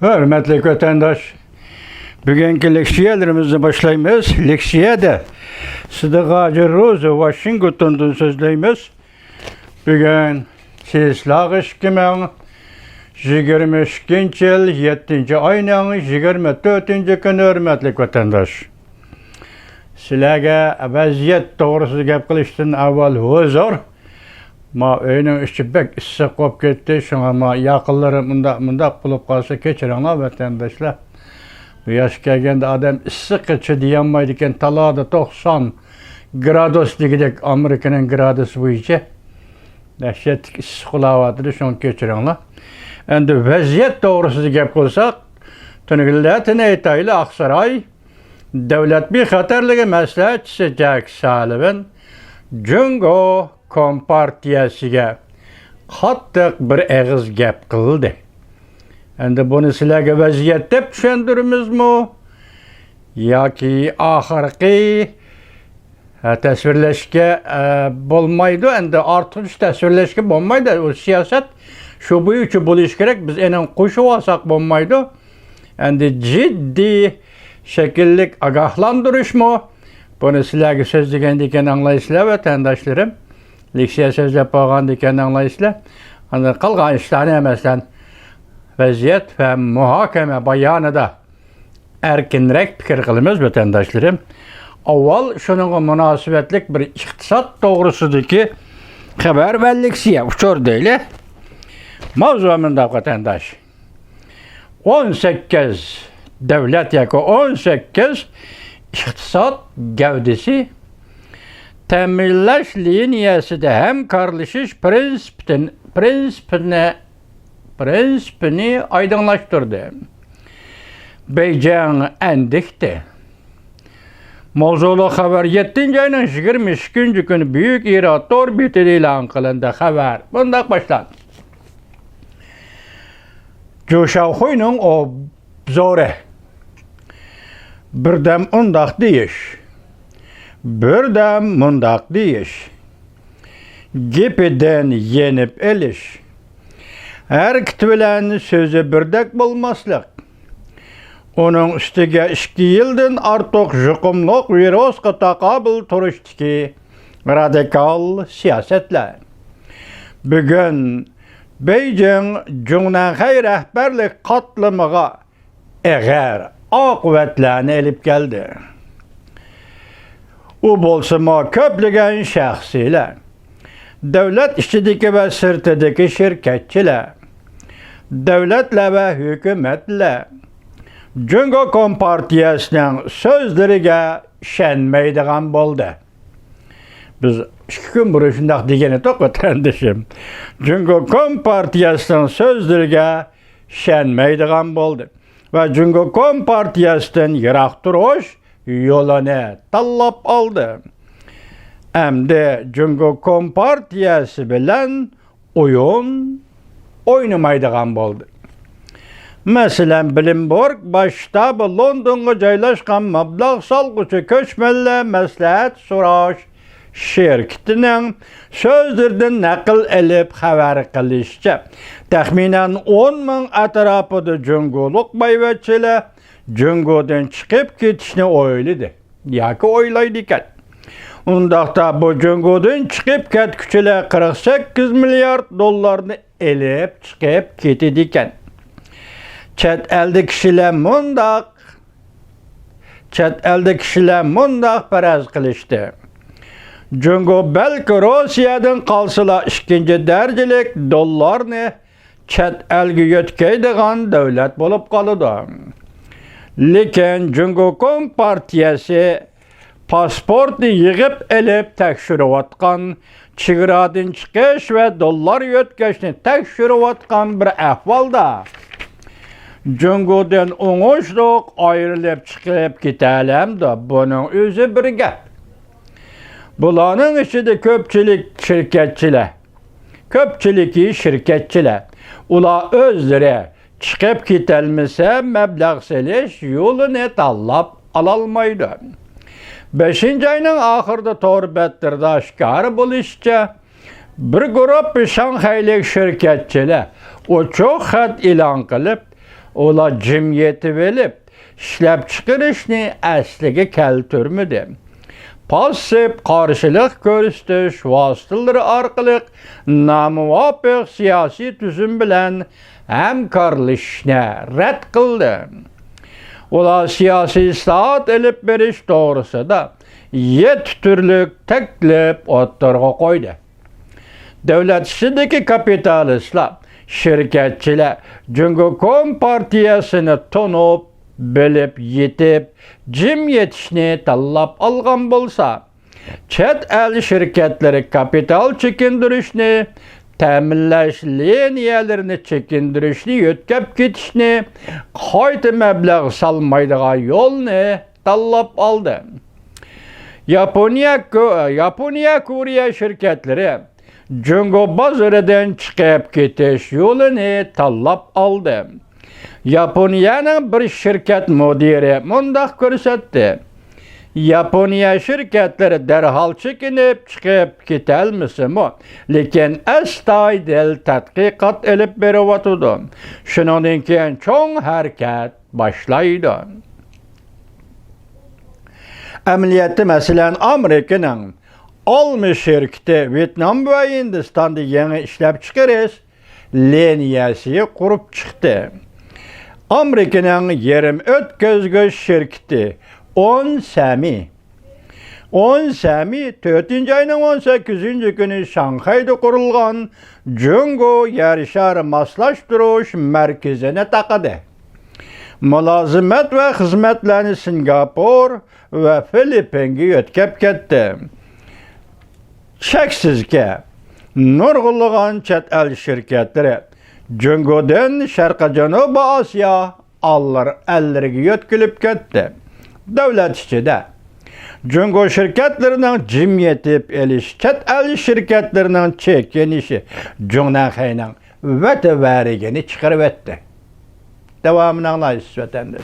Hürmetli vatandaş, bugünkü leksiyelerimizi başlayımız. Leksiyede Sıdık Hacı Rozu Washington'dan sözleyimiz. Bugün Çislak işkimen 22. yıl 7. ayının 24. günü hürmetli vatandaş. Sizlerge vaziyet doğrusu gap kılıştın avval huzur. Ma öyünün içi bek ıssık kop gitti. Şuna ma yakılları mındak bulup kalsa keçirenler vatandaşlar. Bu yaş gelgende adam ıssık içi diyenmaydiken talada 90 gradus digidek Amerika'nın gradusu bu içi. Dehşet ıssık olavadır şunu keçirenler. Endi vaziyet doğrusu gap kılsak tünügüllatin eytaylı Aksaray devlet bir xatarlığı məsləhətçisi Jack Sullivan Cungo Kompartiyasiga qattiq bir ağız gap qildi. Endi buni sizlarga vaziyat deb tushundirimizmi yoki oxirgi tasvirlashga bo'lmaydi. Endi ortiq tasvirlashga bo'lmaydi. U siyosat shu bo'yicha bo'lishi kerak. Biz enan qo'shib olsak bo'lmaydi. Endi jiddiy şekillik agahlandırış mı? Bunu sizlerge sözlüken diken anlayışlar vatandaşlarım. Leksiye söz yapağın diken anlayışlar. Kalgan işlerini emeslen vaziyet ve muhakeme bayanı da erkinrek fikir kılımız vatandaşlarım. Avval şunun münasebetlik bir iktisat doğrusudaki haber ve leksiye uçur değil. Mavzumunda vatandaş. 18 devlet yakı 18 iktisat gövdesi temelleş liniyası da hem karışış prensipini aydınlaştırdı. Beycan endikti. Mavzulu haber 7. ayının 22. günü büyük İrat orbiti ilan kılındı haber. Bundan başlandı. Coşavhoy'un o zore birdem undaq deyiş, birdem mundaq deyiş, gepeden yenip eliş, her kitbilen sözü birdek bulmaslık, onun üstüge 2 yıldan artık jukumluk viroska taqabıl turuştiki radikal siyasetler. Bugün Beijing Cumhuriyet rehberlik katılımıga eğer akıbetlerini elip geldi. O bolsama köplügen şahsiler, devlet işçideki ve sırtıdaki şirketçiler, devletle ve hükümetle, Cungo Kompartiyasının sözlerine şenmeydiğen boldu. Biz 2 gün buruşundaq degeni tok vatandaşım. Cungo Kompartiyasının sözlerine şenmeydiğen boldu. Ve Cungo Kompartiyasından yirak duruş yolunu tallap aldı. Hem de Cungo Kompartiyası bilen oyun oynamaydigan boldu. Mesela Bloomberg başta London'a joylashgan mablag' salg'uchi ko'chmanli maslahat so'rash şirketining sözlerden nakil elip haber kılışça tahminen 10 ming atrafıda Cungoluk bayvatçılar Cungo'dan çıkıp ketişini oyladı. Yoki oylaydı ekan. Undaqda bu Cungo'dan çıkıp ketkichilar 48 milyard dollarını elip çıkıp ketidi ekan. Chet elde kişiler mundaq paraz qilishdi. Cungo belki Rusya'dan kalsıla 2. derecelik dollarını chet elge yetkeydigan devlet bulup kalıdı. Lekin Cungo Kompartiyası pasportu yığıp elip tekşirivatkan, çigiradan çıkış ve dollar yetkeşini tekşirivatkan bir ahvalda Cungo'dan oңuşluk ayrılıp çıkıp gidelim de bunun özü bir gap. Bulanın içinde köpçüliki şirketçiler. Ula özleri çıkıp gitelmese meblağ seliş yolunu tallap alalmaydı. 5. ayının ahırda torbettirde aşkar buluşça bir grup Şanghaylik şirketçiler o çok hat ilan kılıp ola cemiyeti velip, işlep çıkarışını aslige keltürmüdü. Pasif karşılık görüştüş vasıtaları arkalık namuvafık siyasi tüzüm bilen hemkarlışına red kıldı. Ola siyasi islahat elip beriş doğrusu da 7 türlük teklif ortaya koydu. Devlet işindeki kapitalistler, şirketçiler, çünkü Kompartiyasını tonup, bilip, yetip, cemiyetini tallap algan bolsa, chet el şirketleri kapital çekindirişini, təminləş liniyələrini çekindirişini, yötkəp ketişini, qaytı məbləğ salmaydığa yolunu tallap aldı. Yaponiya Koreya şirketleri Cungo bazarıdan çıkıp ketiş yolunu tallap aldı. Yaponiya'nın bir şirket müdiri mundaq görsetdi. Yaponiya şirketleri derhal çekinip çıkıp ketelmisimi, lekin astoydil tadqiqat elip beriyotudu. Şundan keyin çoğ hareket başlaydı. Əməliyyatı məsələn Amerikanın almış şirketi Vietnam ve Hindistan'da yeni işlep çıkarış liniyası kurup çıktı. Amerika'nın yerim ötközgöz şirketi 10 Sami 4. ayının 18. günü Şanghay'da kurulgan Cungo Yarışar Maslaştırış Merkezine takadı. Mülazimet ve hizmetlerini Singapur ve Filipin'e yötkep gitti. Şeksiz ki, nurgulluğun çet el şirketleri Cungo'dan Şarkı Canuba Asya ellerine yötkülüp gitti. Devlet işi de Cungo şirketlerinin cemiyetip eliş, çet el şirketlerinin çekinişi Cunakay'ın vete verigini çıkarıp etti. Devamını anlayışız vatandaş.